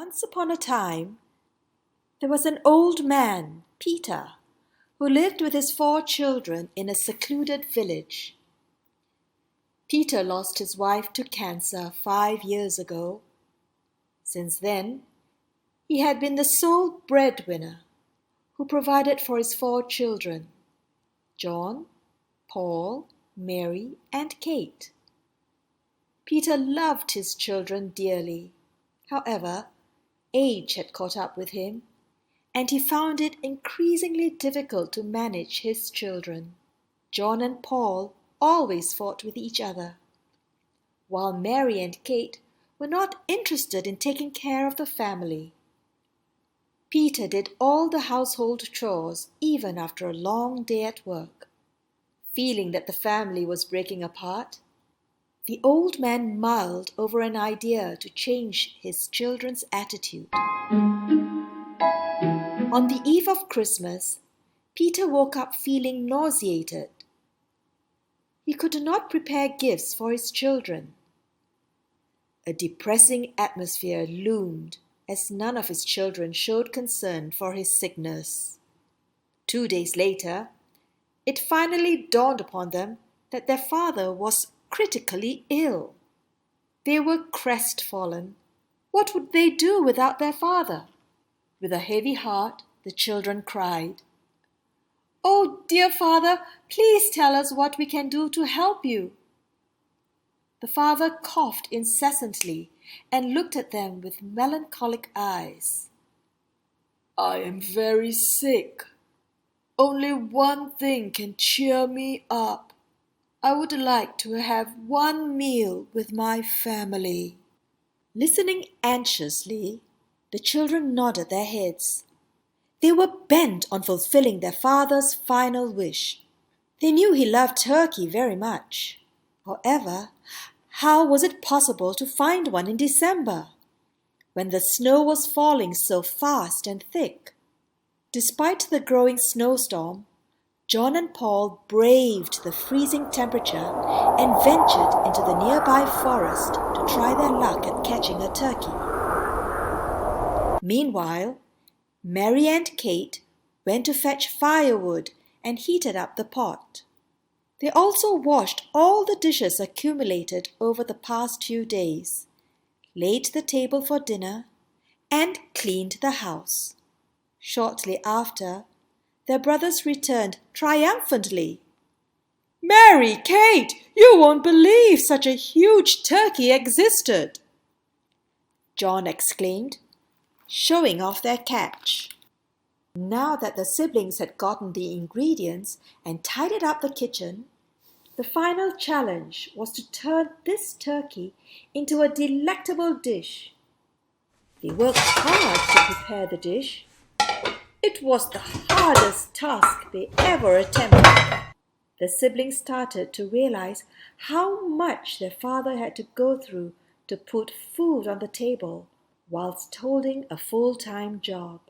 Once upon a time, there was an old man, Peter, who lived with his 4 children in a secluded village. Peter lost his wife to cancer 5 years ago. Since then, he had been the sole breadwinner who provided for his 4 children, John, Paul, Mary, and Kate. Peter loved his children dearly. However, age had caught up with him, and he found it increasingly difficult to manage his children. John and Paul always fought with each other, while Mary and Kate were not interested in taking care of the family. Peter did all the household chores even after a long day at work. Feeling that the family was breaking apart, the old man mulled over an idea to change his children's attitude. On the eve of Christmas, Peter woke up feeling nauseated. He could not prepare gifts for his children. A depressing atmosphere loomed as none of his children showed concern for his sickness. 2 days later, it finally dawned upon them that their father was critically ill. They were crestfallen. What would they do without their father? With a heavy heart, the children cried, "Oh, dear father, please tell us what we can do to help you." The father coughed incessantly and looked at them with melancholic eyes. "I am very sick. Only one thing can cheer me up. I would like to have one meal with my family." Listening anxiously, the children nodded their heads. They were bent on fulfilling their father's final wish. They knew he loved turkey very much. However, how was it possible to find one in December, when the snow was falling so fast and thick? Despite the growing snowstorm, John and Paul braved the freezing temperature and ventured into the nearby forest to try their luck at catching a turkey. Meanwhile, Mary and Kate went to fetch firewood and heated up the pot. They also washed all the dishes accumulated over the past few days, laid the table for dinner, and cleaned the house. Shortly after, their brothers returned triumphantly. "Mary, Kate, you won't believe such a huge turkey existed!" John exclaimed, showing off their catch. Now that the siblings had gotten the ingredients and tidied up the kitchen, the final challenge was to turn this turkey into a delectable dish. They worked hard to prepare the dish. It was the hardest task they ever attempted. The siblings started to realize how much their father had to go through to put food on the table whilst holding a full-time job.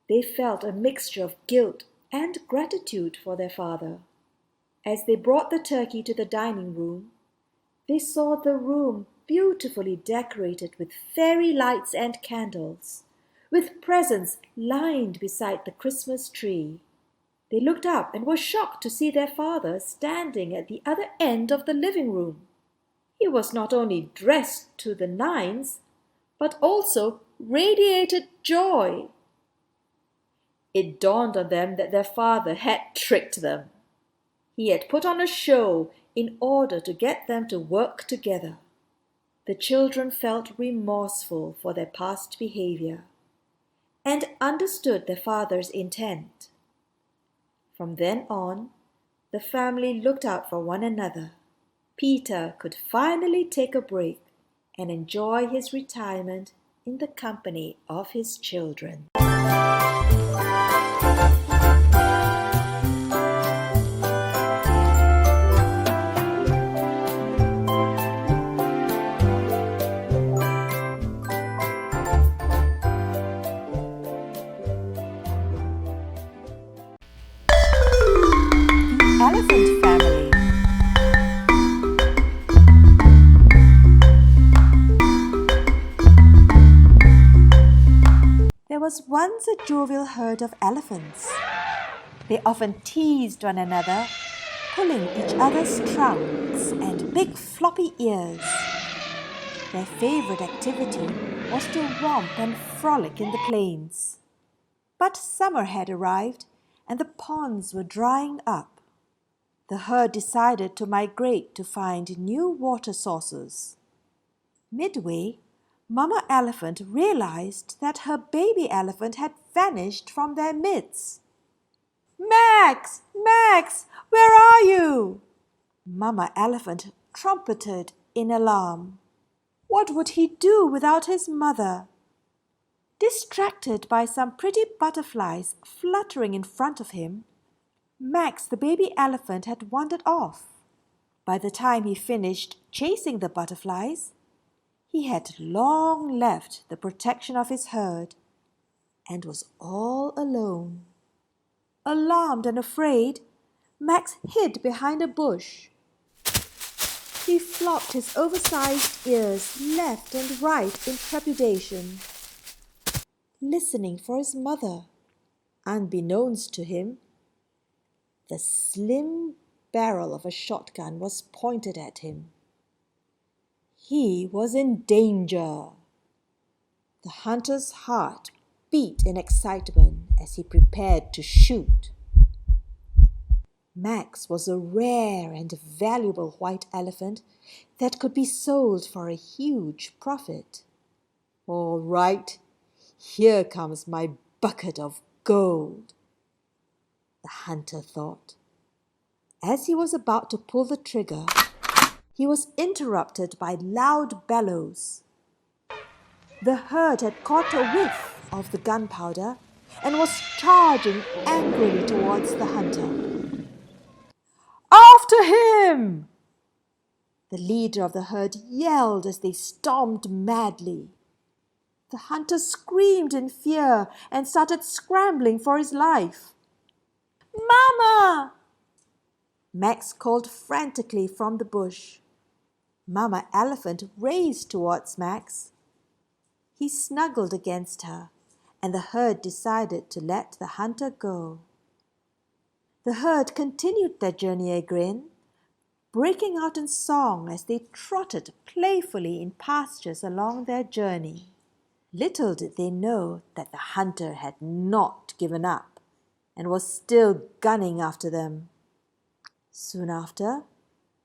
They felt a mixture of guilt and gratitude for their father. As they brought the turkey to the dining room, they saw the room beautifully decorated with fairy lights and candles, with presents lined beside the Christmas tree. They looked up and were shocked to see their father standing at the other end of the living room. He was not only dressed to the nines, but also radiated joy. It dawned on them that their father had tricked them. He had put on a show in order to get them to work together. The children felt remorseful for their past behavior and understood their father's intent. From then on, the family looked out for one another. Peter could finally take a break and enjoy his retirement in the company of his children. Elephant family. was once a jovial herd of elephants. They often teased one another, pulling each other's trunks and big floppy ears. Their favorite activity was to romp and frolic in the plains. But summer had arrived and the ponds were drying up. The herd decided to migrate to find new water sources. Midway, Mama Elephant realized that her baby elephant had vanished from their midst. "Max! Max! Where are you?" Mama Elephant trumpeted in alarm. What would he do without his mother? Distracted by some pretty butterflies fluttering in front of him, Max the baby elephant had wandered off. By the time he finished chasing the butterflies, he had long left the protection of his herd and was all alone. Alarmed and afraid, Max hid behind a bush. He flopped his oversized ears left and right in trepidation, listening for his mother. Unbeknownst to him, the slim barrel of a shotgun was pointed at him. He was in danger. The hunter's heart beat in excitement as he prepared to shoot. Max was a rare and valuable white elephant that could be sold for a huge profit. "All right, here comes my bucket of gold," the hunter thought. As he was about to pull the trigger, he was interrupted by loud bellows. The herd had caught a whiff of the gunpowder and was charging angrily towards the hunter. "After him!" the leader of the herd yelled as they stormed madly. The hunter screamed in fear and started scrambling for his life. "Mama!" Max called frantically from the bush. Mama Elephant raced towards Max. He snuggled against her, and the herd decided to let the hunter go. The herd continued their journey again, breaking out in song as they trotted playfully in pastures along their journey. Little did they know that the hunter had not given up and was still gunning after them. Soon after,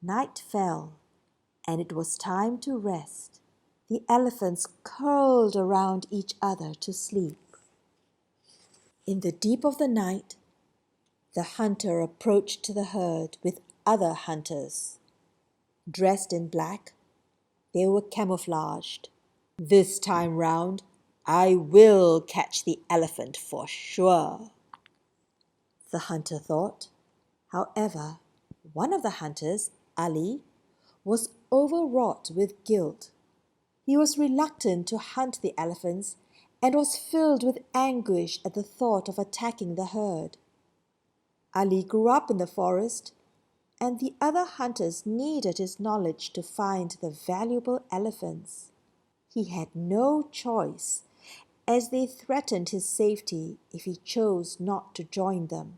night fell, and it was time to rest. The elephants curled around each other to sleep. In the deep of the night, the hunter approached the herd with other hunters. Dressed in black, they were camouflaged. "This time round, I will catch the elephant for sure," the hunter thought. However, one of the hunters, Ali, was overwrought with guilt. He was reluctant to hunt the elephants and was filled with anguish at the thought of attacking the herd. Ali grew up in the forest, and the other hunters needed his knowledge to find the valuable elephants. He had no choice, as they threatened his safety if he chose not to join them.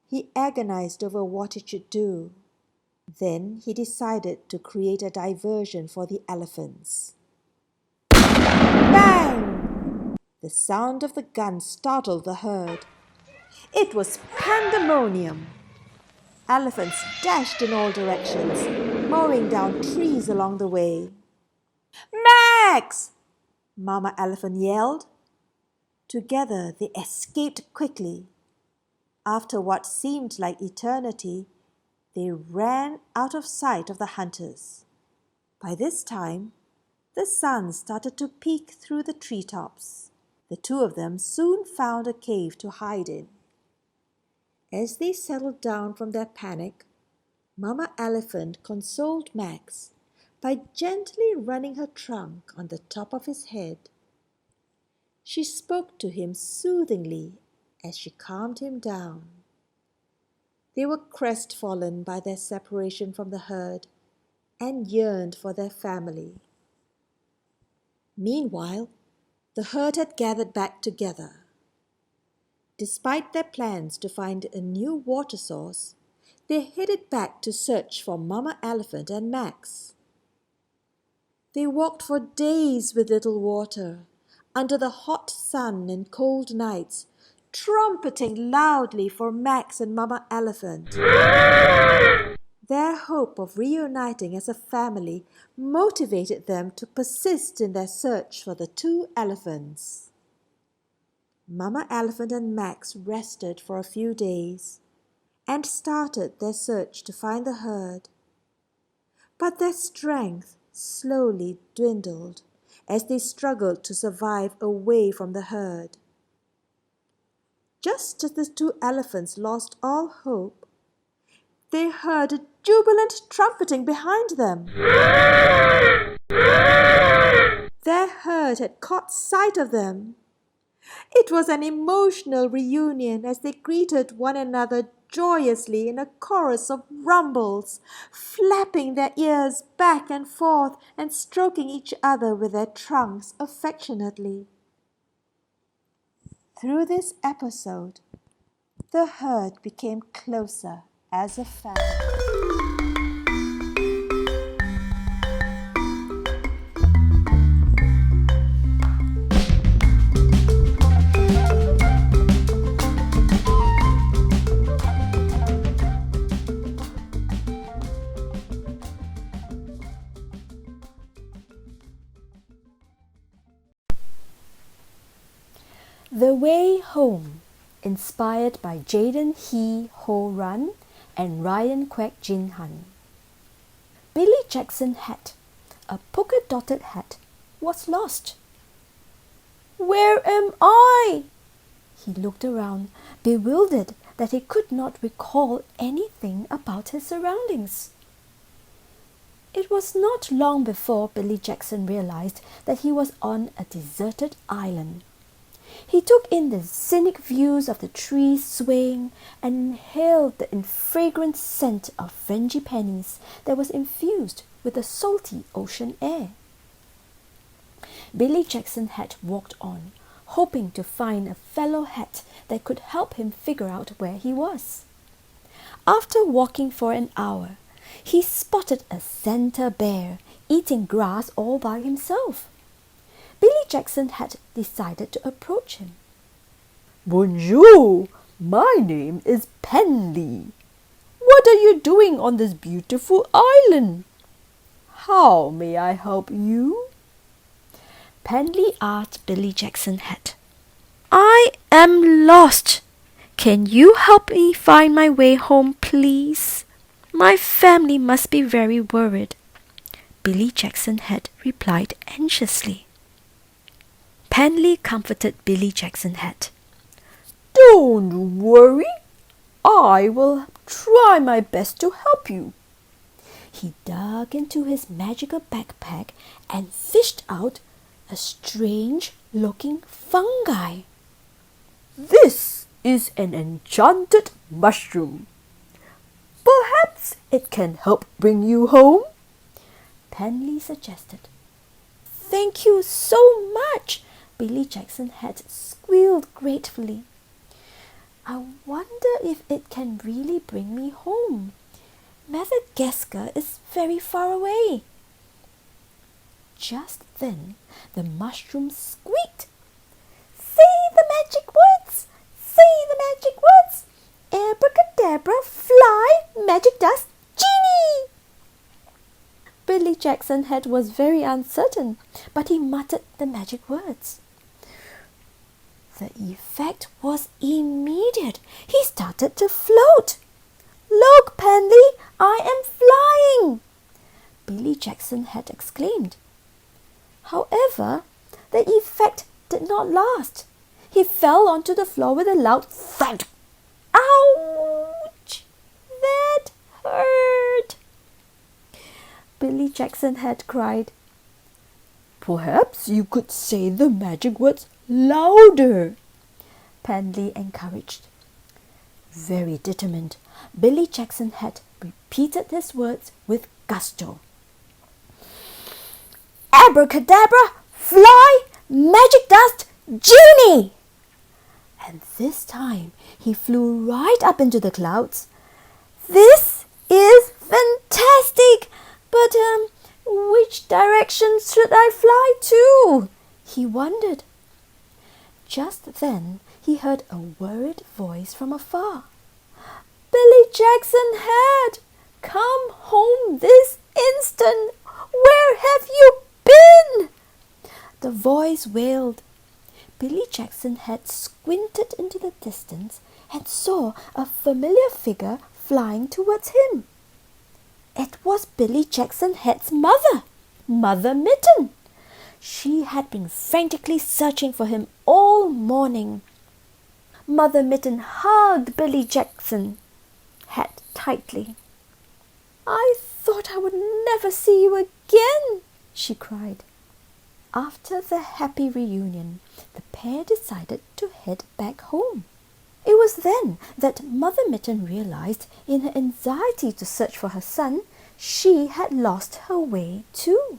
He agonized over what he should do. Then he decided to create a diversion for the elephants. Bang! The sound of the gun startled the herd. It was pandemonium. Elephants dashed in all directions, mowing down trees along the way. "Max!" Mama Elephant yelled. Together they escaped quickly. After what seemed like eternity, they ran out of sight of the hunters. By this time, the sun started to peek through the treetops. The two of them soon found a cave to hide in. As they settled down from their panic, Mama Elephant consoled Max by gently running her trunk on the top of his head. She spoke to him soothingly as she calmed him down. They were crestfallen by their separation from the herd and yearned for their family. Meanwhile, The herd had gathered back together. Despite their plans to find a new water source, they headed back to search for Mama Elephant and Max. They walked for days with little water, under the hot sun and cold nights, trumpeting loudly for Max and Mama Elephant. Their hope of reuniting as a family motivated them to persist in their search for the two elephants. Mama Elephant and Max rested for a few days and started their search to find the herd. But their strength slowly dwindled as they struggled to survive away from the herd. Just as the two elephants lost all hope, they heard a jubilant trumpeting behind them. Their herd had caught sight of them. It was an emotional reunion as they greeted one another joyously in a chorus of rumbles, flapping their ears back and forth and stroking each other with their trunks affectionately. Through this episode, the herd became closer as a family. The Way Home, inspired by Jaden He Ho Ran and Ryan Kwek Jin Han. Billy Jackson's hat, a polka-dotted hat, was lost. "Where am I?" He looked around, bewildered that he could not recall anything about his surroundings. It was not long before Billy Jackson realized that he was on a deserted island. He took in the scenic views of the trees swaying and inhaled the fragrant scent of frangipanis that was infused with the salty ocean air. Billy Jackson had walked on, hoping to find a fellow hat that could help him figure out where he was. After walking for an hour, he spotted a Santa bear eating grass all by himself. Billy Jackson had decided to approach him. "Bonjour, my name is Penley. What are you doing on this beautiful island? How may I help you?" Penley asked Billy Jackson hat. "I am lost. Can you help me find my way home, please? My family must be very worried," Billy Jackson hat replied anxiously. Penley comforted Billy Jackson hat. "Don't worry. I will try my best to help you." He dug into his magical backpack and fished out a strange-looking fungi. "This is an enchanted mushroom. Perhaps it can help bring you home," Penley suggested. "Thank you so much," Billy Jackson had squealed gratefully. "I wonder if it can really bring me home. Madagascar is very far away." Just then, the mushroom squeaked. "Say the magic words! Say the magic words! Abracadabra, fly, magic dust, genie!" Billy Jackson's head was very uncertain, but he muttered the magic words. The effect was immediate. He started to float. "Look, Penley, I am flying!" Billy Jackson had exclaimed. However, the effect did not last. He fell onto the floor with a loud thud. "Ouch! That hurt!" Billy Jackson had cried. "Perhaps you could say the magic words louder," Penley encouraged. Very determined, Billy Jackson had repeated his words with gusto. "Abracadabra, fly, Magic Dust Genie! And this time he flew right up into the clouds. This is fantastic! But which direction should I fly to? He wondered. Just then he heard a worried voice from afar. Billy Jackson Head, come home this instant! Where have you been? The voice wailed. Billy Jackson Head squinted into the distance and saw a familiar figure flying towards him. It was Billy Jackson Head's mother, Mother Mitten. She had been frantically searching for him all morning. Mother Mitten hugged Billy Jackson Head tightly. I thought I would never see you again, she cried. After the happy reunion, the pair decided to head back home. It was then that Mother Mitten realized, in her anxiety to search for her son, she had lost her way too.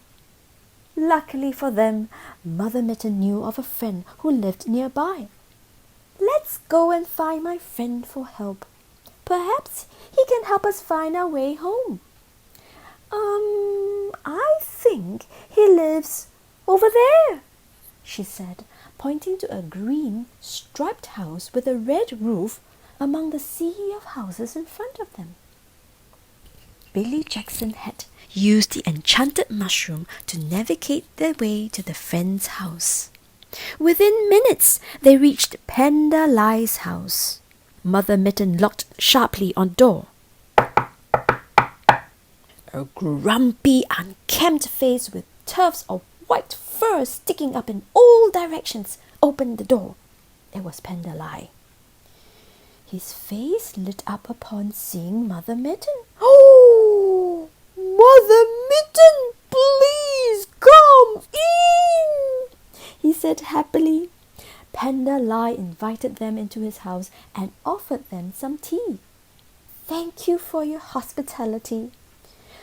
Luckily for them, Mother Mitten knew of a friend who lived nearby. Let's go and find my friend for help. Perhaps he can help us find our way home. I think he lives over there, she said, pointing to a green, striped house with a red roof among the sea of houses in front of them. Billy Jackson had used the enchanted mushroom to navigate their way to the friend's house. Within minutes, they reached Panda Lie's house. Mother Mitten locked sharply on the door. A grumpy, unkempt face with tufts of white fur sticking up in all directions opened the door. It was Panda Lie. His face lit up upon seeing Mother Mitten. Oh, Mother Mitten, please come in, he said happily. Panda Lie invited them into his house and offered them some tea. Thank you for your hospitality.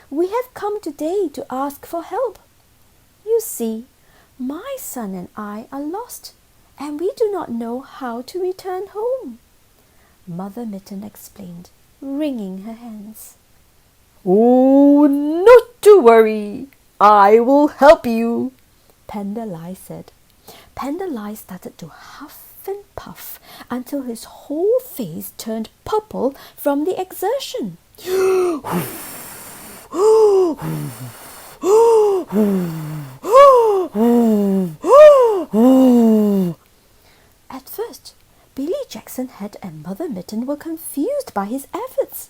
We have come today to ask for help. You see, my son and I are lost, and we do not know how to return home, Mother Mitten explained, wringing her hands. Oh, not to worry. I will help you, Panda Lie said. Panda Lie started to huff and puff until his whole face turned purple from the exertion. At first, Billy Jackson Head and Mother Mitten were confused by his efforts.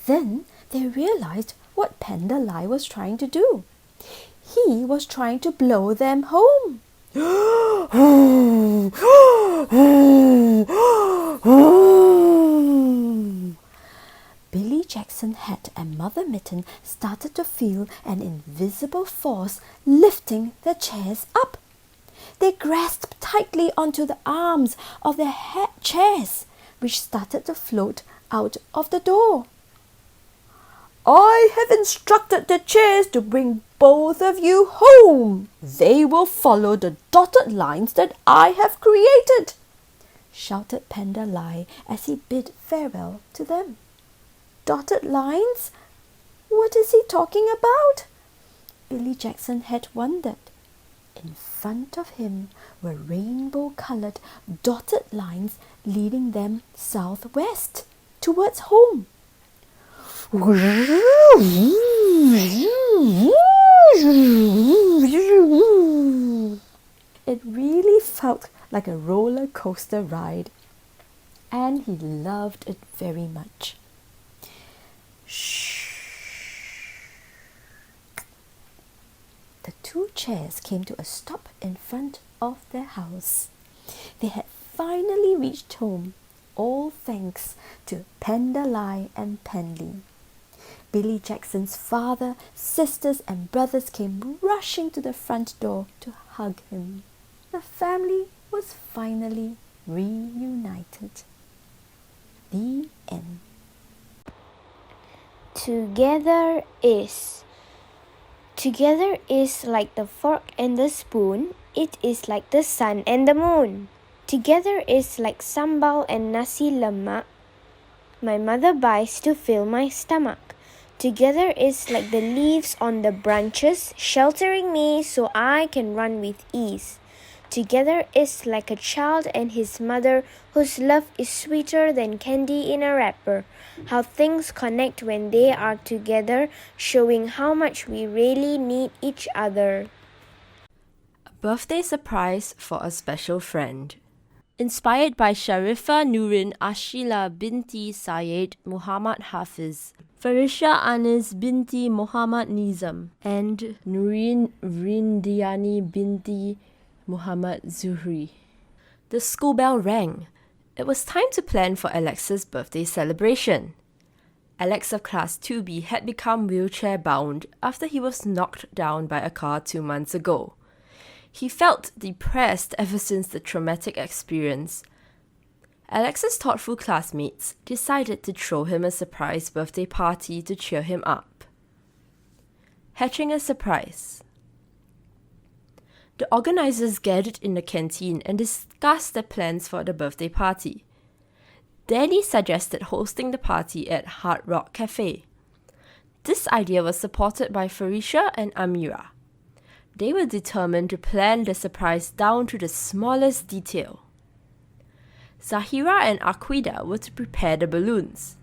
Then they realized what Panda Lie was trying to do. He was trying to blow them home. Billy Jackson Head and Mother Mitten started to feel an invisible force lifting their chairs up. They grasped tightly onto the arms of their chairs, which started to float out of the door. I have instructed the chairs to bring both of you home. They will follow the dotted lines that I have created, shouted Panda Lie as he bid farewell to them. Dotted lines? What is he talking about? Billy Jackson Head wondered. In front of him were rainbow-coloured dotted lines leading them southwest towards home. It really felt like a roller coaster ride, and he loved it very much. Shh. The two chairs came to a stop in front of their house. They had finally reached home, all thanks to Panda Lie and Penly. Billy Jackson's father, sisters and brothers came rushing to the front door to hug him. The family was finally reunited. The end. Together is like the fork and the spoon it is like the sun and the moon. Together is like sambal and nasi lemak my mother buys to fill my stomach. Together is like the leaves on the branches, sheltering me so I can run with ease. Together is like a child and his mother, whose love is sweeter than candy in a wrapper. How things connect when they are together, showing how much we really need each other. A birthday surprise for a special friend. Inspired by Sharifa Nurin Ashila binti Syed Muhammad Hafiz, Farisha Anis binti Muhammad Nizam, and Nurin Rindiani binti Muhammad Zuhri. The school bell rang. It was time to plan for Alex's birthday celebration. Alex of Class 2B had become wheelchair-bound after he was knocked down by a car 2 months ago. He felt depressed ever since the traumatic experience. Alex's thoughtful classmates decided to throw him a surprise birthday party to cheer him up. Hatching a surprise. The organizers gathered in the canteen and discussed their plans for the birthday party. Danny suggested hosting the party at Hard Rock Cafe. This idea was supported by Farisha and Amira. They were determined to plan the surprise down to the smallest detail. Zahira and Aqida were to prepare the balloons.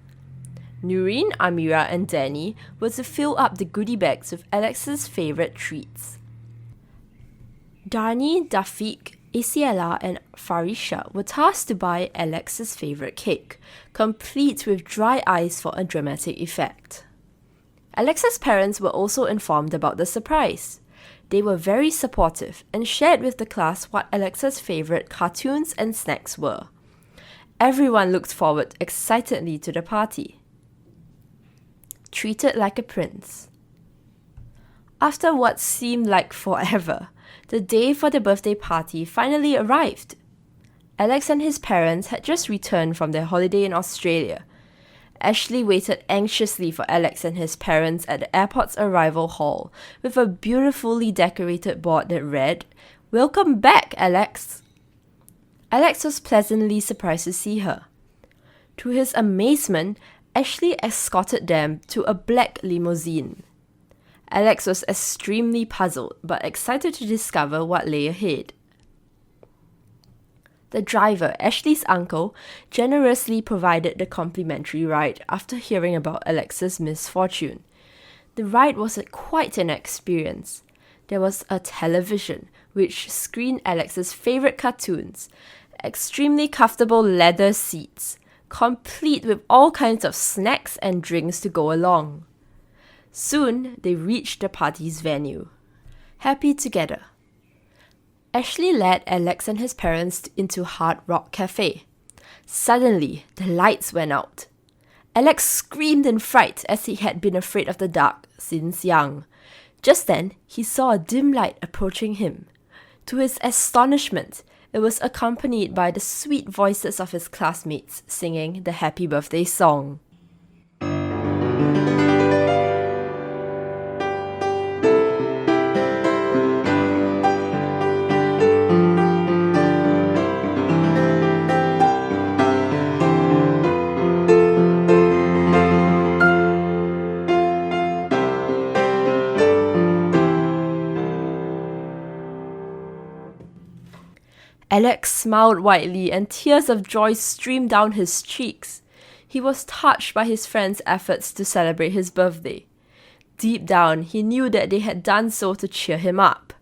Nureen, Amira and Danny were to fill up the goodie bags with Alex's favourite treats. Darni, Dafiq, Isiela and Farisha were tasked to buy Alex's favourite cake, complete with dry ice for a dramatic effect. Alex's parents were also informed about the surprise. They were very supportive and shared with the class what Alex's favourite cartoons and snacks were. Everyone looked forward excitedly to the party. Treated like a prince. After what seemed like forever, the day for the birthday party finally arrived. Alex and his parents had just returned from their holiday in Australia. Ashley waited anxiously for Alex and his parents at the airport's arrival hall with a beautifully decorated board that read, "Welcome back, Alex." Alex was pleasantly surprised to see her. To his amazement, Ashley escorted them to a black limousine. Alex was extremely puzzled but excited to discover what lay ahead. The driver, Ashley's uncle, generously provided the complimentary ride after hearing about Alex's misfortune. The ride was quite an experience. There was a television, which screened Alex's favourite cartoons, extremely comfortable leather seats, complete with all kinds of snacks and drinks to go along. Soon, they reached the party's venue. Happy together. Ashley led Alex and his parents into Hard Rock Cafe. Suddenly, the lights went out. Alex screamed in fright as he had been afraid of the dark since young. Just then, he saw a dim light approaching him. To his astonishment, it was accompanied by the sweet voices of his classmates singing the happy birthday song. Alex smiled widely and tears of joy streamed down his cheeks. He was touched by his friends' efforts to celebrate his birthday. Deep down, he knew that they had done so to cheer him up.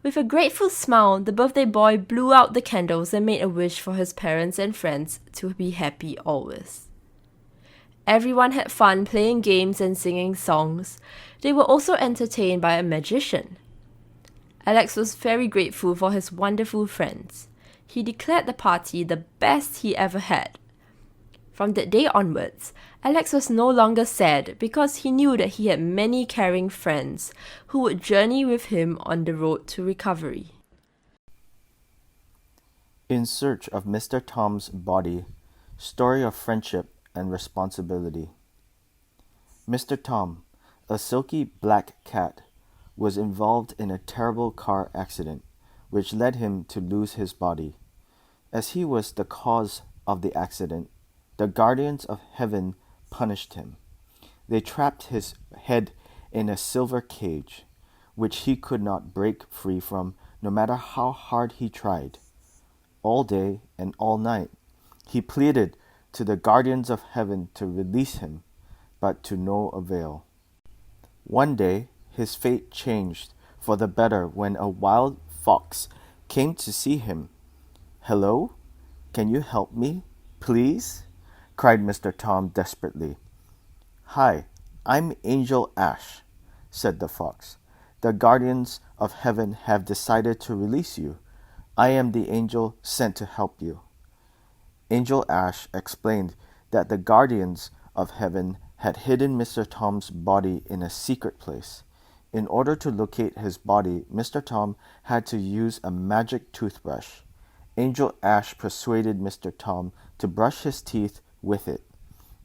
With a grateful smile, the birthday boy blew out the candles and made a wish for his parents and friends to be happy always. Everyone had fun playing games and singing songs. They were also entertained by a magician. Alex was very grateful for his wonderful friends. He declared the party the best he ever had. From that day onwards, Alex was no longer sad because he knew that he had many caring friends who would journey with him on the road to recovery. In Search of Mr. Tom's Body, Story of Friendship and Responsibility. Mr. Tom, a silky black cat, was involved in a terrible car accident which led him to lose his body. As he was the cause of the accident, the guardians of heaven punished him. They trapped his head in a silver cage, which he could not break free from, no matter how hard he tried. All day and all night, he pleaded to the guardians of heaven to release him, but to no avail. One day, his fate changed for the better when a wild fox came to see him. "Hello? Can you help me, please?" cried Mr. Tom desperately. "Hi, I'm Angel Ash," said the fox. "The guardians of heaven have decided to release you. I am the angel sent to help you." Angel Ash explained that the guardians of heaven had hidden Mr. Tom's body in a secret place. In order to locate his body, Mr. Tom had to use a magic toothbrush. Angel Ash persuaded Mr. Tom to brush his teeth with it.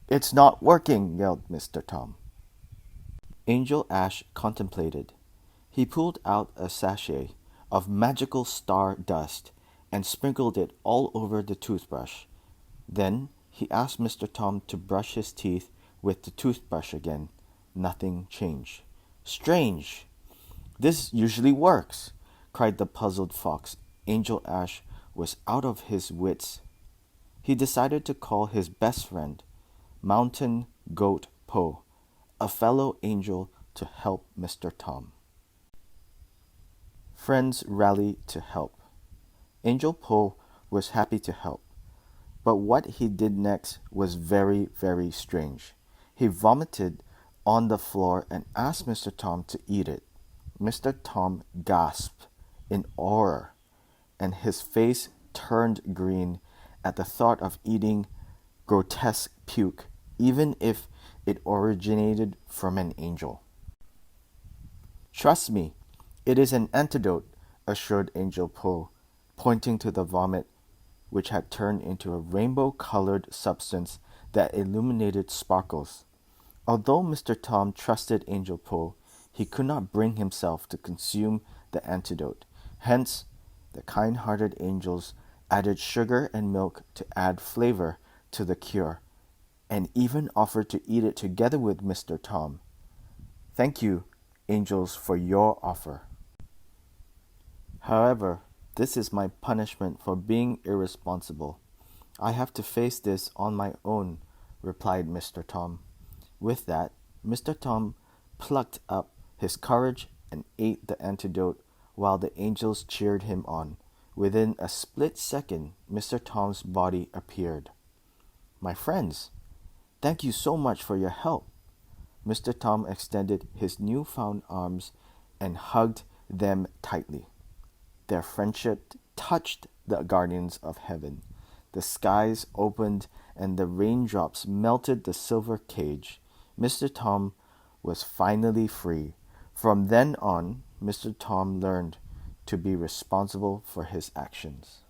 "It's not working," yelled Mr. Tom. Angel Ash contemplated. He pulled out a sachet of magical star dust and sprinkled it all over the toothbrush. Then he asked Mr. Tom to brush his teeth with the toothbrush again. Nothing changed. "Strange! This usually works," cried the puzzled fox. Angel Ash was out of his wits. He decided to call his best friend, Mountain Goat Po, a fellow angel, to help Mr. Tom. Friends rally to help. Angel Po was happy to help, but what he did next was very, very strange. He vomited on the floor and asked Mr. Tom to eat it. Mr. Tom gasped in horror, and his face turned green at the thought of eating grotesque puke, even if it originated from an angel. "Trust me, it is an antidote," assured Angel Po, pointing to the vomit, which had turned into a rainbow-colored substance that illuminated sparkles. Although Mr. Tom trusted Angel Po, he could not bring himself to consume the antidote. Hence, the kind-hearted angels added sugar and milk to add flavor to the cure, and even offered to eat it together with Mr. Tom. "Thank you, angels, for your offer. However, this is my punishment for being irresponsible. I have to face this on my own," replied Mr. Tom. With that, Mr. Tom plucked up his courage and ate the antidote while the angels cheered him on. Within a split second, Mr. Tom's body appeared. "My friends, thank you so much for your help." Mr. Tom extended his newfound arms and hugged them tightly. Their friendship touched the guardians of heaven. The skies opened and the raindrops melted the silver cage. Mr. Tom was finally free. From then on, Mr. Tom learned to be responsible for his actions.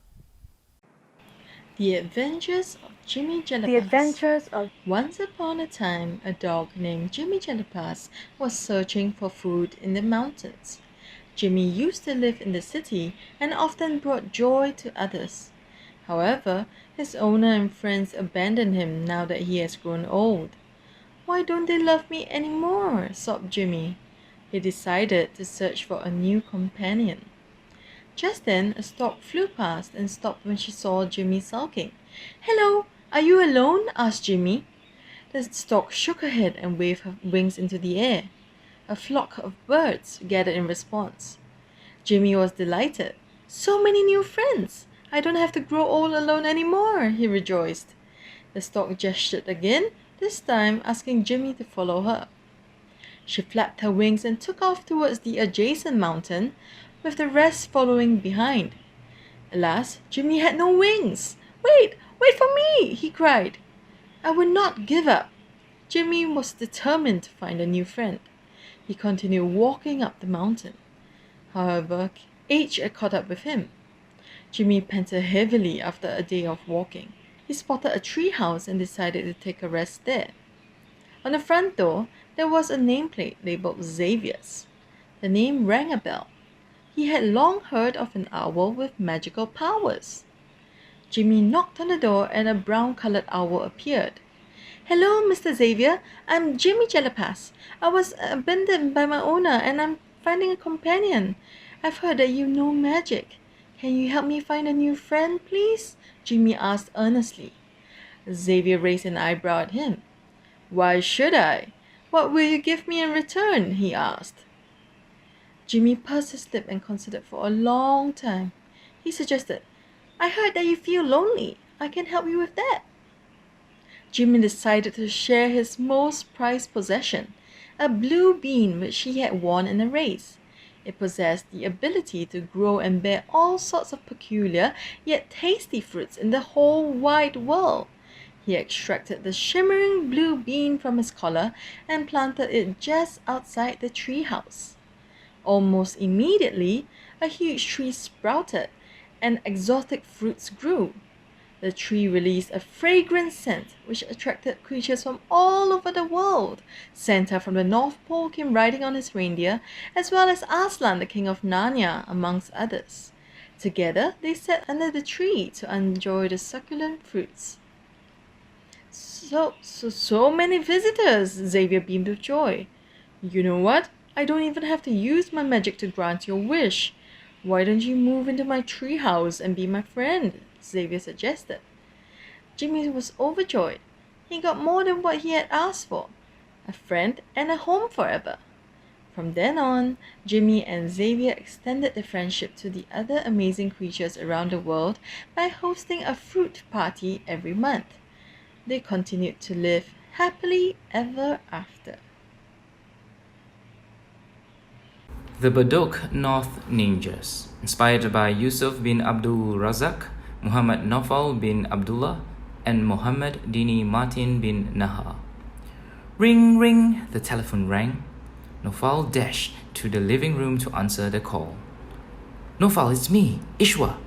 The Adventures of Jimmy Jellapas. Once upon a time, a dog named Jimmy Jellapas was searching for food in the mountains. Jimmy used to live in the city and often brought joy to others. However, his owner and friends abandoned him now that he has grown old. "Why don't they love me anymore?" sobbed Jimmy. He decided to search for a new companion. Just then, a stork flew past and stopped when she saw Jimmy sulking. "Hello, are you alone?" asked Jimmy. The stork shook her head and waved her wings into the air. A flock of birds gathered in response. Jimmy was delighted. "So many new friends! I don't have to grow old alone anymore," he rejoiced. The stork gestured again, this time asking Jimmy to follow her. She flapped her wings and took off towards the adjacent mountain, with the rest following behind. Alas, Jimmy had no wings. Wait for me!" he cried. "I will not give up." Jimmy was determined to find a new friend. He continued walking up the mountain. However, age had caught up with him. Jimmy panted heavily after a day of walking. He spotted a tree house and decided to take a rest there. On the front door, there was a nameplate labeled Xavier's. The name rang a bell. He had long heard of an owl with magical powers. Jimmy knocked on the door and a brown-colored owl appeared. "Hello, Mr. Xavier. I'm Jimmy Jellapas. I was abandoned by my owner and I'm finding a companion. I've heard that you know magic. Can you help me find a new friend, please?" Jimmy asked earnestly. Xavier raised an eyebrow at him. "Why should I? What will you give me in return?" he asked. Jimmy pursed his lip and considered for a long time. He suggested, "I heard that you feel lonely. I can help you with that." Jimmy decided to share his most prized possession, a blue bean which he had won in a race. It possessed the ability to grow and bear all sorts of peculiar yet tasty fruits in the whole wide world. He extracted the shimmering blue bean from his collar and planted it just outside the tree house. Almost immediately, a huge tree sprouted and exotic fruits grew. The tree released a fragrant scent which attracted creatures from all over the world. Santa from the North Pole came riding on his reindeer, as well as Aslan, the king of Narnia, amongst others. Together, they sat under the tree to enjoy the succulent fruits. So many visitors!" Xavier beamed with joy. "You know what? I don't even have to use my magic to grant your wish. Why don't you move into my treehouse and be my friend?" Xavier suggested. Jimmy was overjoyed. He got more than what he had asked for, a friend and a home forever. From then on, Jimmy and Xavier extended their friendship to the other amazing creatures around the world by hosting a fruit party every month. They continued to live happily ever after. The Bedok North Ninjas, inspired by Yusuf bin Abdul Razak, Muhammad Naufal bin Abdullah, and Muhammad Dini Martin bin Nahar. Ring, ring, the telephone rang. Naufal dashed to the living room to answer the call. "Naufal, it's me, Ishwa.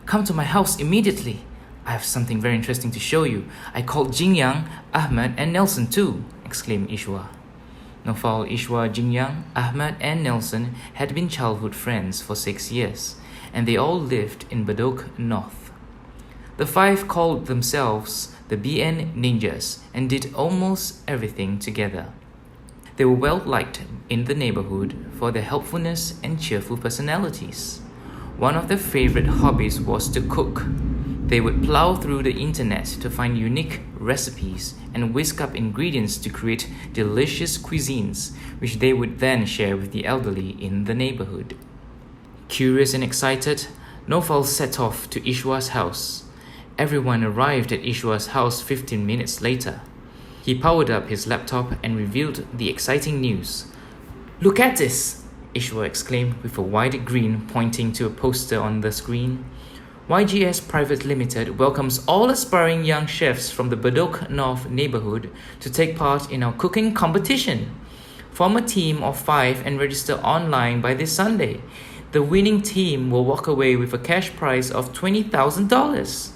Come to my house immediately. I have something very interesting to show you. I called Jingyang, Ahmad, and Nelson too," exclaimed Ishwa. Naufal, Ishwa, Jingyang, Ahmad, and Nelson had been childhood friends for 6 years, and they all lived in Bedok North. The five called themselves the BN Ninjas and did almost everything together. They were well liked in the neighborhood for their helpfulness and cheerful personalities. One of their favorite hobbies was to cook. They would plow through the internet to find unique recipes and whisk up ingredients to create delicious cuisines, which they would then share with the elderly in the neighborhood. Curious and excited, Naufal set off to Ishwa's house. Everyone arrived at Ishwa's house 15 minutes later. He powered up his laptop and revealed the exciting news. "Look at this!" Ishwa exclaimed with a wide grin, pointing to a poster on the screen. "YGS Private Limited welcomes all aspiring young chefs from the Bedok North neighborhood to take part in our cooking competition. Form a team of 5 and register online by this Sunday. The winning team will walk away with a cash prize of $20,000.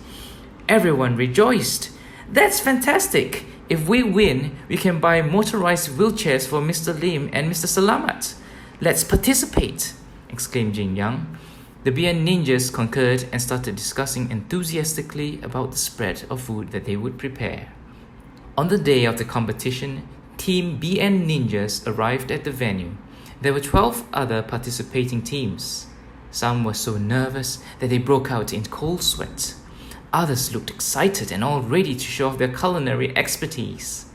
Everyone rejoiced. "That's fantastic! If we win, we can buy motorized wheelchairs for Mr. Lim and Mr. Salamat. Let's participate!" exclaimed Jin Yang. The BN Ninjas concurred and started discussing enthusiastically about the spread of food that they would prepare. On the day of the competition, Team BN Ninjas arrived at the venue. There were 12 other participating teams. Some were so nervous that they broke out in cold sweat. Others looked excited and all ready to show off their culinary expertise.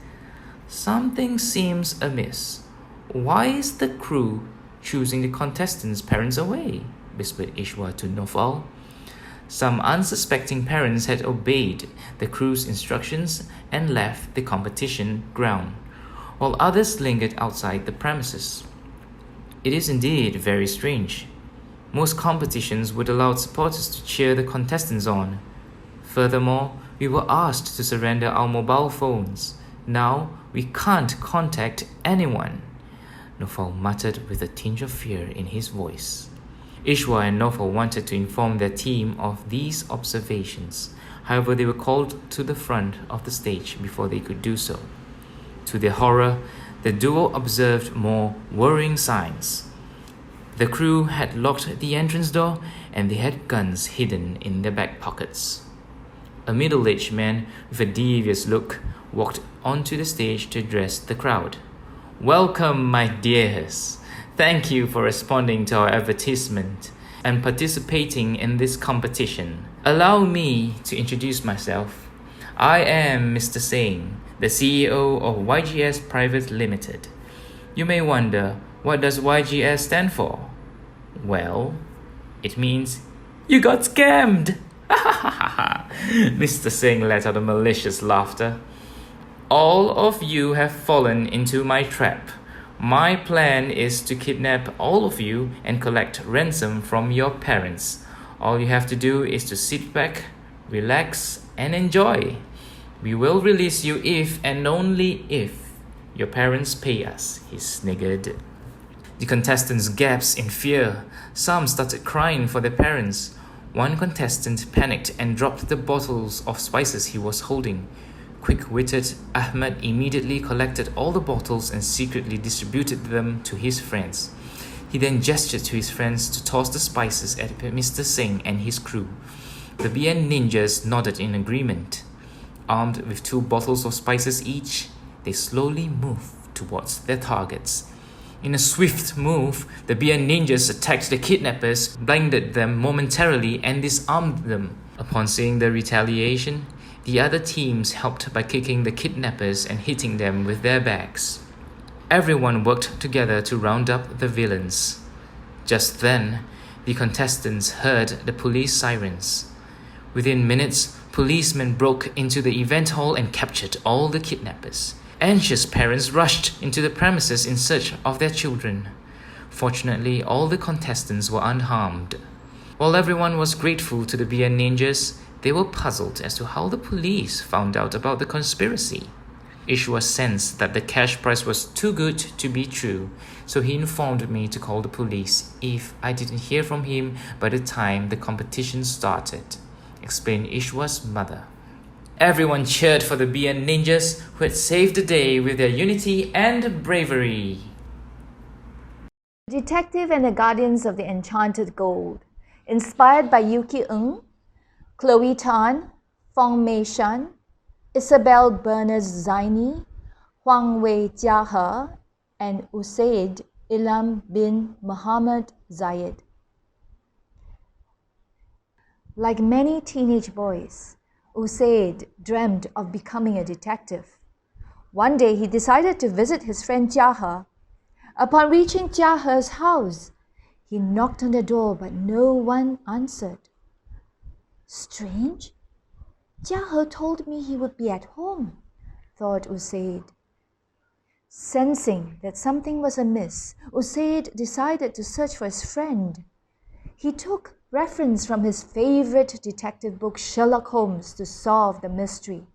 "Something seems amiss. Why is the crew choosing the contestants' parents away?" whispered Ishwa to Naufal. Some unsuspecting parents had obeyed the crew's instructions and left the competition ground, while others lingered outside the premises. It is indeed very strange. Most competitions would allow supporters to cheer the contestants on. Furthermore, we were asked to surrender our mobile phones. Now we can't contact anyone, Naufal muttered with a tinge of fear in his voice. Ishwa and Naufal wanted to inform their team of these observations. However, they were called to the front of the stage before they could do so. To their horror, the duo observed more worrying signs. The crew had locked the entrance door and they had guns hidden in their back pockets. A middle-aged man with a devious look walked onto the stage to address the crowd. "Welcome, my dears. Thank you for responding to our advertisement and participating in this competition. Allow me to introduce myself. I am Mr. Singh, the CEO of YGS Private Limited. You may wonder, what does YGS stand for? Well, it means you got scammed." Mr. Singh let out a malicious laughter. "All of you have fallen into my trap. My plan is to kidnap all of you and collect ransom from your parents. All you have to do is to sit back, relax, and enjoy. We will release you if and only if your parents pay us," he sniggered. The contestants gasped in fear. Some started crying for their parents. One contestant panicked and dropped the bottles of spices he was holding. Quick-witted Ahmed immediately collected all the bottles and secretly distributed them to his friends. He then gestured to his friends to toss the spices at Mr. Singh and his crew. The BN ninjas nodded in agreement. Armed with 2 bottles of spices each, they slowly moved towards their targets. In a swift move, the BN ninjas attacked the kidnappers, blinded them momentarily, and disarmed them. Upon seeing the retaliation, the other teams helped by kicking the kidnappers and hitting them with their bags. Everyone worked together to round up the villains. Just then, the contestants heard the police sirens. Within minutes, policemen broke into the event hall and captured all the kidnappers. Anxious parents rushed into the premises in search of their children. Fortunately, all the contestants were unharmed. While everyone was grateful to the BN ninjas, they were puzzled as to how the police found out about the conspiracy. Ishwa sensed that the cash prize was too good to be true, so he informed me to call the police if I didn't hear from him by the time the competition started, explained Ishwa's mother. Everyone cheered for the BN ninjas who had saved the day with their unity and bravery. Detective and the Guardians of the Enchanted Gold, inspired by Yuki Ng, Chloe Tan, Fong Mei Shan, Isabel Berners Zaini, Huang Wei Jiahe, and Usaid Ilham bin Muhammad Zayed. Like many teenage boys, Usaid dreamed of becoming a detective. One day he decided to visit his friend Jiahe. Upon reaching Jiahe's house, he knocked on the door but no one answered. Strange. Jiahe told me he would be at home, thought Usaid. Sensing that something was amiss, Usaid decided to search for his friend. He took reference from his favorite detective book, Sherlock Holmes, to solve the mystery.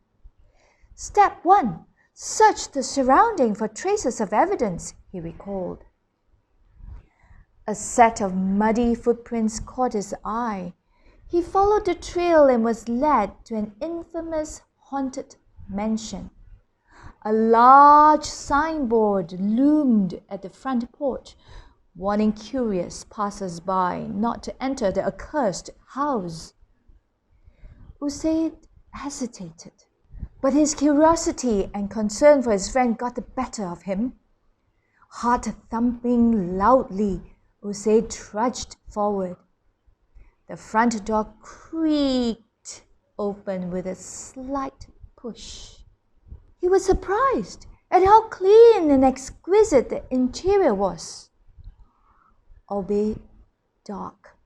Step 1. Search the surrounding for traces of evidence, he recalled. A set of muddy footprints caught his eye. He followed the trail and was led to an infamous haunted mansion. A large signboard loomed at the front porch, warning curious passers-by not to enter the accursed house. Usaid hesitated, but his curiosity and concern for his friend got the better of him. Heart thumping loudly, Usaid trudged forward. The front door creaked open with a slight push. He was surprised at how clean and exquisite the interior was, albeit dark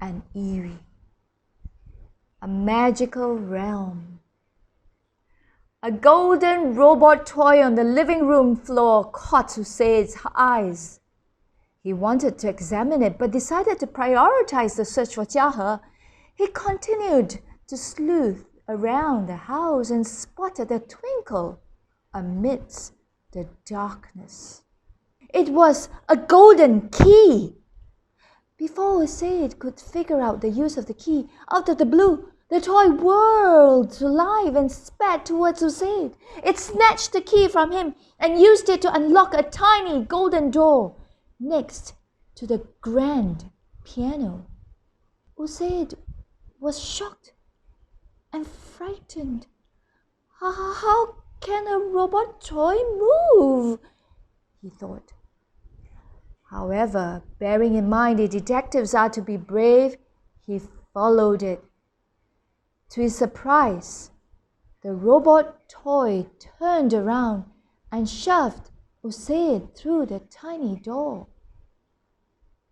and eerie. A magical realm. A golden robot toy on the living room floor caught Usaid's eyes. He wanted to examine it, but decided to prioritize the search for Jiahe. He continued to sleuth around the house and spotted a twinkle amidst the darkness. It was a golden key. Before Usaid could figure out the use of the key, out of the blue, the toy whirled to life and sped towards Usaid. It snatched the key from him and used it to unlock a tiny golden door next to the grand piano. Usaid was shocked and frightened. How can a robot toy move? He thought. However, bearing in mind the detectives are to be brave, he followed it. To his surprise, the robot toy turned around and shoved Usaid through the tiny door.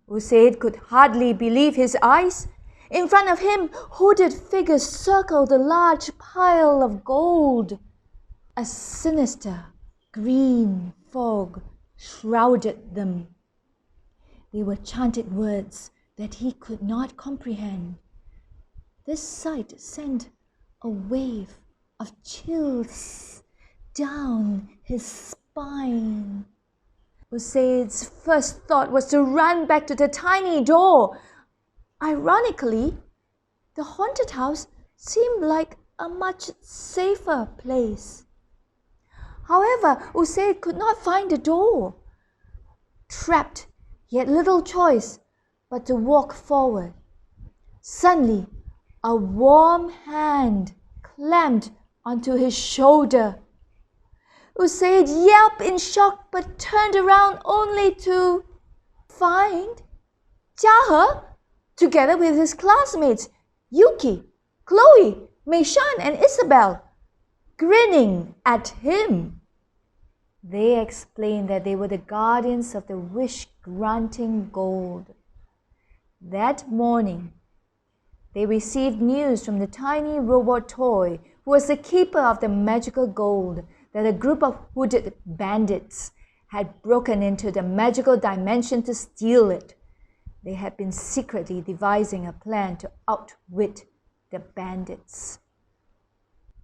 Usaid could hardly believe his eyes. In front of him, hooded figures circled a large pile of gold. A sinister green fog shrouded them. They were chanted words that he could not comprehend. This sight sent a wave of chills down his spine. Usaid's first thought was to run back to the tiny door. Ironically, the haunted house seemed like a much safer place. However, Usaid could not find the door. Trapped, he had little choice but to walk forward. Suddenly, a warm hand clamped onto his shoulder. Usaid yelped in shock but turned around only to find Jia together with his classmates Yuki, Chloe, Meishan and Isabel, grinning at him. They explained that they were the guardians of the wish-granting gold. That morning, they received news from the tiny robot toy, who was the keeper of the magical gold, that a group of hooded bandits had broken into the magical dimension to steal it. They had been secretly devising a plan to outwit the bandits.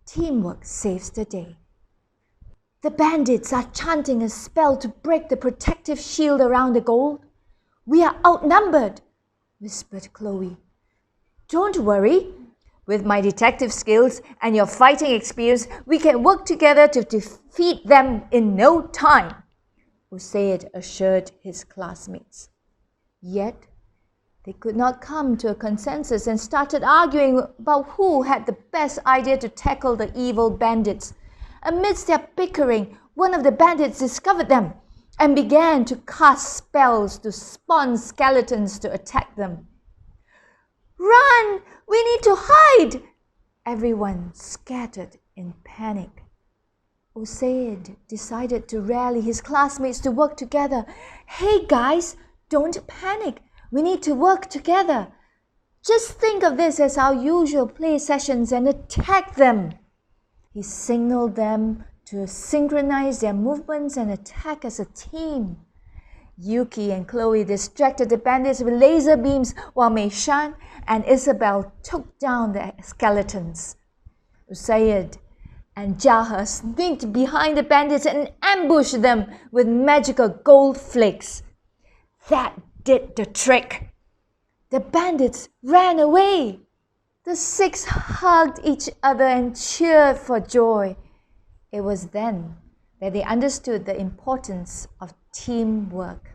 Teamwork saves the day. The bandits are chanting a spell to break the protective shield around the gold. We are outnumbered, whispered Chloe. Don't worry. With my detective skills and your fighting experience, we can work together to defeat them in no time, Usaid assured his classmates. Yet, they could not come to a consensus and started arguing about who had the best idea to tackle the evil bandits. Amidst their bickering, one of the bandits discovered them and began to cast spells to spawn skeletons to attack them. Run! We need to hide! Everyone scattered in panic. Usaid decided to rally his classmates to work together. Hey guys, don't panic. We need to work together. Just think of this as our usual play sessions and attack them. He signaled them to synchronize their movements and attack as a team. Yuki and Chloe distracted the bandits with laser beams while Meishan and Isabel took down the skeletons. Usaid and Jia sneaked behind the bandits and ambushed them with magical gold flakes. That did the trick. The bandits ran away. The six hugged each other and cheered for joy. It was then that they understood the importance of teamwork.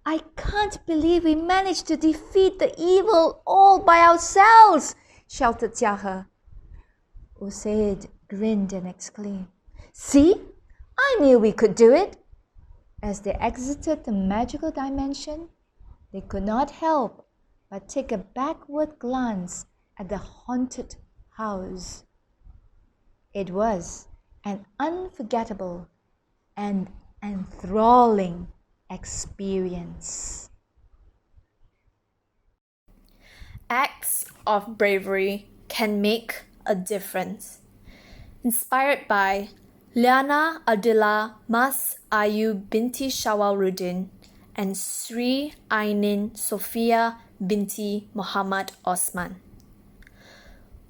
I can't believe we managed to defeat the evil all by ourselves, shouted Jia. Usaid grinned and exclaimed, See, I knew we could do it. As they exited the magical dimension, they could not help but take a backward glance at the haunted house. It was an unforgettable and enthralling experience. Acts of bravery can make a difference. Inspired by Liana Adila Mas Ayu binti Shawaluddin and Sri Ainin Sophia binti Muhammad Osman.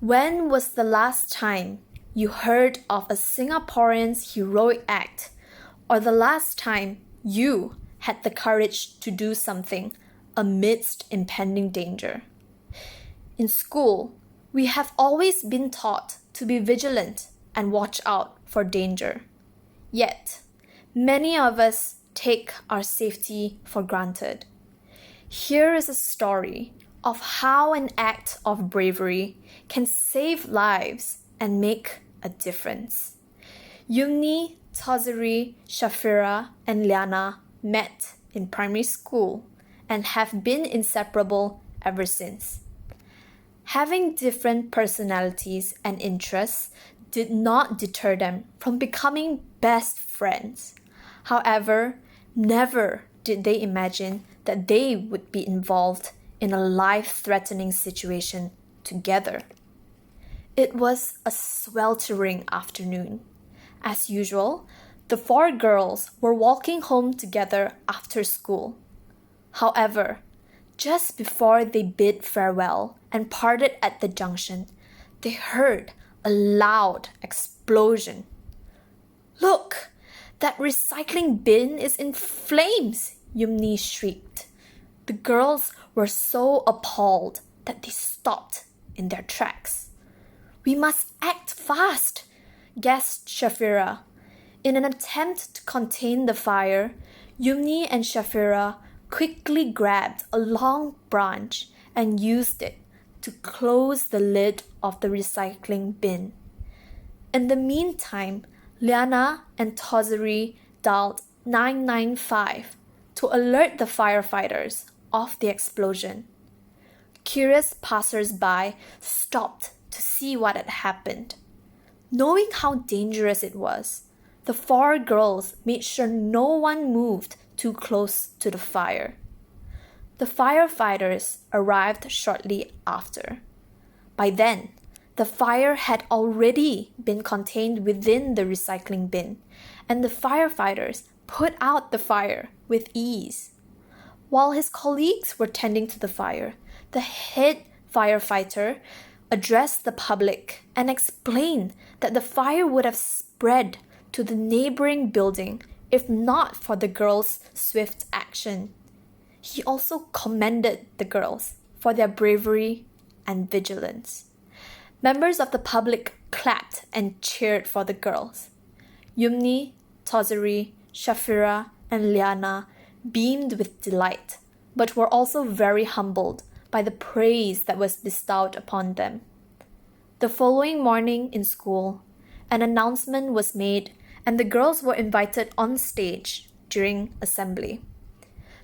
When was the last time you heard of a Singaporean's heroic act, or the last time you had the courage to do something amidst impending danger? In school, we have always been taught to be vigilant and watch out for danger. Yet, many of us take our safety for granted. Here is a story of how an act of bravery can save lives and make a difference. Yumni, Tazari, Shafira, and Liana met in primary school and have been inseparable ever since. Having different personalities and interests did not deter them from becoming best friends. However, never did they imagine that they would be involved in a life-threatening situation together. It was a sweltering afternoon. As usual, the four girls were walking home together after school. However, just before they bid farewell and parted at the junction, they heard a loud explosion. "Look! That recycling bin is in flames!" Yumni shrieked. The girls were so appalled that they stopped in their tracks. "We must act fast," gasped Shafira. In an attempt to contain the fire, Yumni and Shafira quickly grabbed a long branch and used it to close the lid of the recycling bin. In the meantime, Liana and Tozeri dialed 995 to alert the firefighters of the explosion. Curious passers-by stopped to see what had happened. Knowing how dangerous it was, the four girls made sure no one moved too close to the fire. The firefighters arrived shortly after. By then, the fire had already been contained within the recycling bin, and the firefighters put out the fire with ease. While his colleagues were tending to the fire, the head firefighter addressed the public and explained that the fire would have spread to the neighboring building if not for the girls' swift action. He also commended the girls for their bravery and vigilance. Members of the public clapped and cheered for the girls. Yumni, Tozeri, Shafira, and Liana beamed with delight, but were also very humbled by the praise that was bestowed upon them. The following morning in school, an announcement was made and the girls were invited on stage during assembly.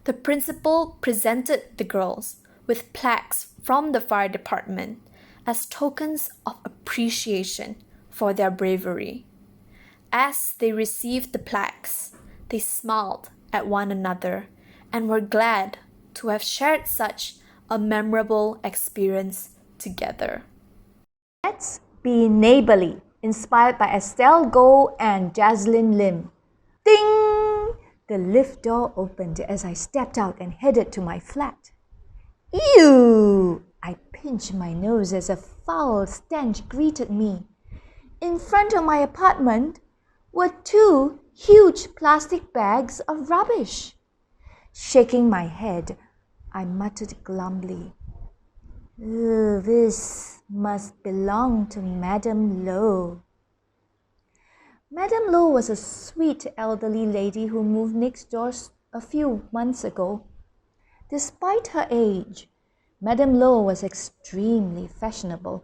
The principal presented the girls with plaques from the fire department as tokens of appreciation for their bravery. As they received the plaques, they smiled at one another and were glad to have shared such a memorable experience together. Let's be Neighbourly, inspired by Estelle Goh and Jaslyn Lim. Ding! The lift door opened as I stepped out and headed to my flat. Ew! I pinched my nose as a foul stench greeted me. In front of my apartment were 2 huge plastic bags of rubbish. Shaking my head, I muttered glumly, "This must belong to Madame Low." Madame Low was a sweet elderly lady who moved next door a few months ago. Despite her age, Madame Low was extremely fashionable.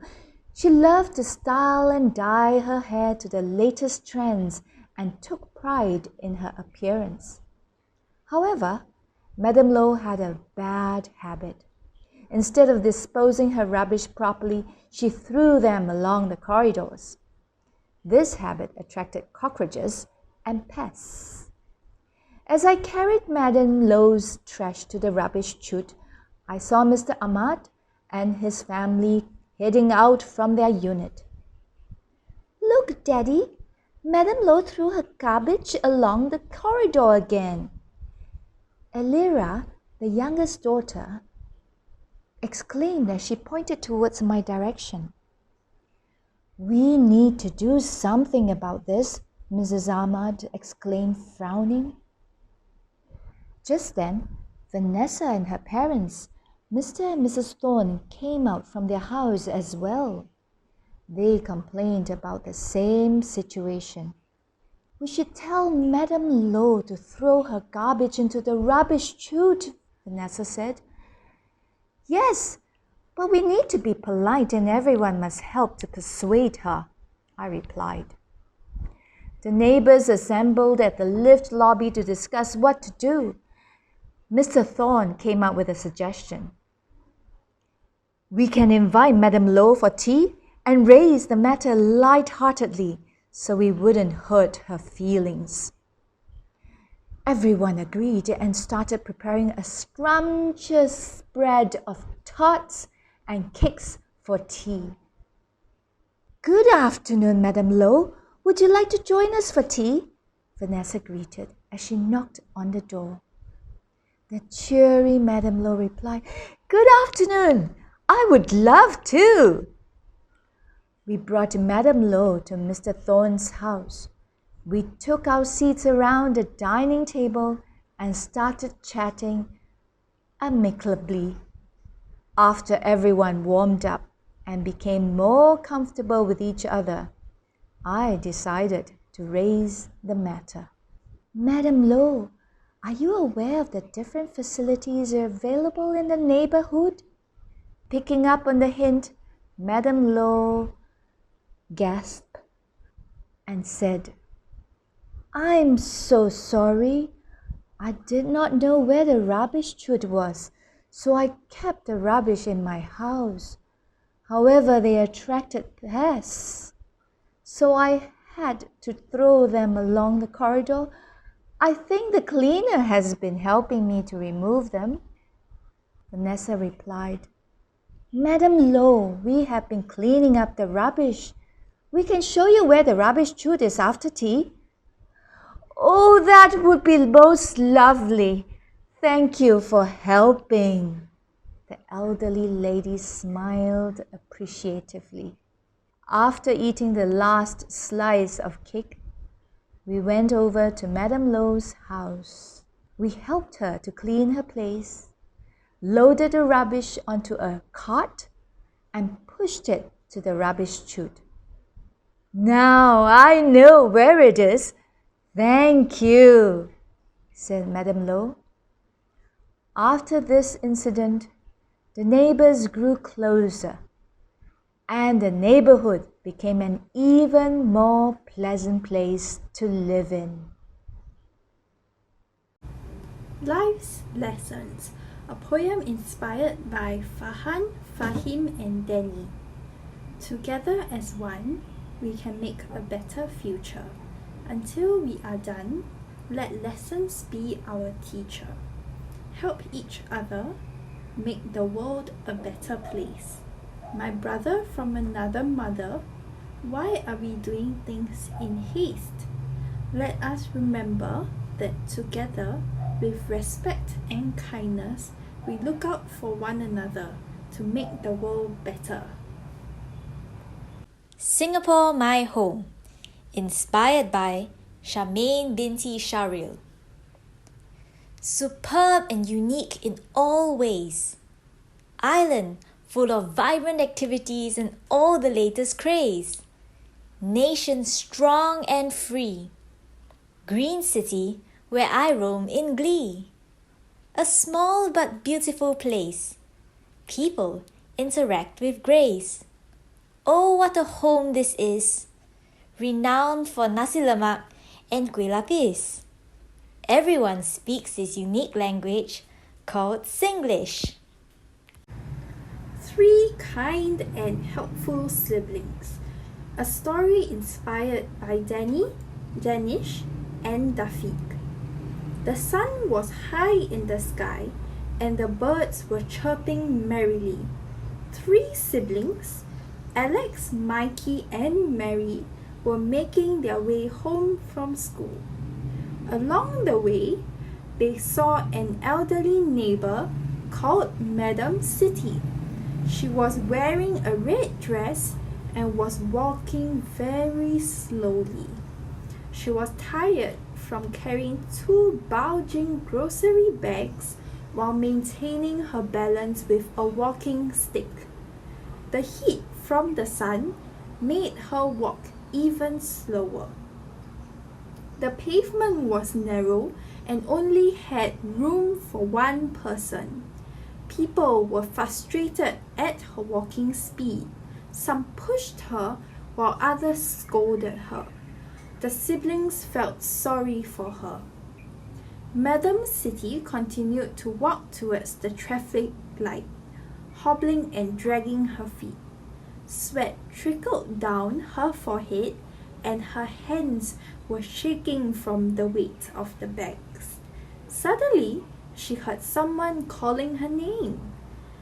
She loved to style and dye her hair to the latest trends and took pride in her appearance. However, Madame Low had a bad habit. Instead of disposing her rubbish properly, she threw them along the corridors. This habit attracted cockroaches and pests. As I carried Madame Low's trash to the rubbish chute, I saw Mr. Ahmad and his family heading out from their unit. "Look, Daddy, Madame Low threw her garbage along the corridor again." Elira, the youngest daughter, exclaimed as she pointed towards my direction. "We need to do something about this," Mrs. Ahmad exclaimed, frowning. Just then, Vanessa and her parents, Mr. and Mrs. Thorne, came out from their house as well. They complained about the same situation. "We should tell Madame Low to throw her garbage into the rubbish chute," Vanessa said. Yes, but we need to be polite and everyone must help to persuade her, I replied. The neighbors assembled at the lift lobby to discuss what to do. Mr. Thorne came up with a suggestion. We can invite Madame Low for tea and raise the matter light-heartedly so we wouldn't hurt her feelings. Everyone agreed and started preparing a scrumptious spread of tarts and cakes for tea. Good afternoon, Madame Low. Would you like to join us for tea? Vanessa greeted as she knocked on the door. The cheery Madame Low replied, Good afternoon. I would love to. We brought Madame Low to Mr. Thorne's house. We took our seats around the dining table and started chatting amicably. After everyone warmed up and became more comfortable with each other, I decided to raise the matter. Madame Low, are you aware of the different facilities available in the neighborhood? Picking up on the hint, Madame Low gasped and said, I'm so sorry. I did not know where the rubbish chute was, so I kept the rubbish in my house. However, they attracted pests, so I had to throw them along the corridor. I think the cleaner has been helping me to remove them. Vanessa replied, Madame Low, we have been cleaning up the rubbish. We can show you where the rubbish chute is after tea. Oh, that would be most lovely. Thank you for helping. The elderly lady smiled appreciatively. After eating the last slice of cake, we went over to Madame Low's house. We helped her to clean her place, loaded the rubbish onto a cart, and pushed it to the rubbish chute. Now I know where it is. Thank you, said Madame Low. After this incident, the neighbors grew closer, and the neighborhood became an even more pleasant place to live in. Life's Lessons, a poem inspired by Farhan, Fahim and Danny. Together as one, we can make a better future. Until we are done, let lessons be our teacher. Help each other, make the world a better place. My brother from another mother, why are we doing things in haste? Let us remember that together, with respect and kindness, we look out for one another to make the world better. Singapore My Home, inspired by Charmaine binti Sharil. Superb and unique in all ways. Island full of vibrant activities and all the latest craze. Nation strong and free. Green city where I roam in glee. A small but beautiful place. People interact with grace. Oh, what a home this is. Renowned for nasi lemak and kuih lapis. Everyone speaks this unique language called Singlish. 3 kind and helpful siblings. A story inspired by Danny, Danish, and Dafiq. The sun was high in the sky and the birds were chirping merrily. 3 siblings, Alex, Mikey, and Mary, were making their way home from school. Along the way, they saw an elderly neighbor called Madam City. She was wearing a red dress and was walking very slowly. She was tired from carrying 2 bulging grocery bags while maintaining her balance with a walking stick. The heat from the sun made her walk even slower. The pavement was narrow and only had room for 1 person. People were frustrated at her walking speed. Some pushed her while others scolded her. The siblings felt sorry for her. Madam City continued to walk towards the traffic light, hobbling and dragging her feet. Sweat trickled down her forehead and her hands were shaking from the weight of the bags. Suddenly, she heard someone calling her name.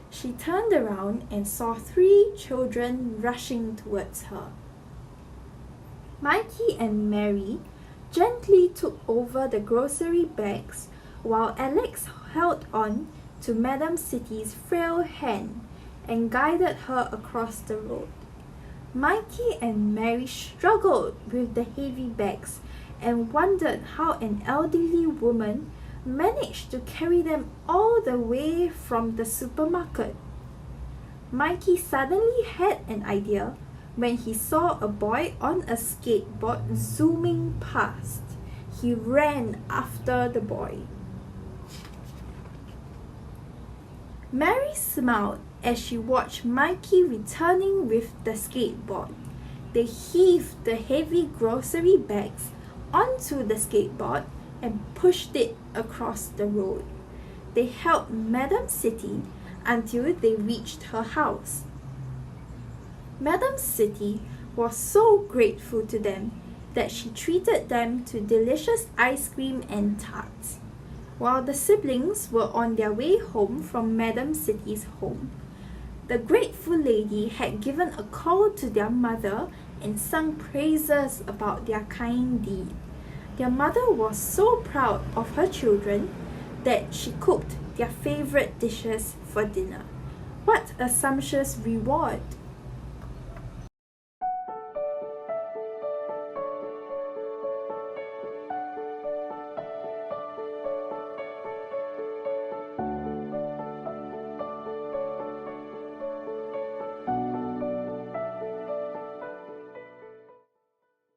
She turned around and saw 3 children rushing towards her. Mikey and Mary gently took over the grocery bags while Alex held on to Madam City's frail hand and guided her across the road. Mikey and Mary struggled with the heavy bags and wondered how an elderly woman managed to carry them all the way from the supermarket. Mikey suddenly had an idea when he saw a boy on a skateboard zooming past. He ran after the boy. Mary smiled as she watched Mikey returning with the skateboard. They heaved the heavy grocery bags onto the skateboard and pushed it across the road. They helped Madam City until they reached her house. Madam City was so grateful to them that she treated them to delicious ice cream and tarts. While the siblings were on their way home from Madam City's home, the grateful lady had given a call to their mother and sung praises about their kind deed. Their mother was so proud of her children that she cooked their favorite dishes for dinner. What a sumptuous reward!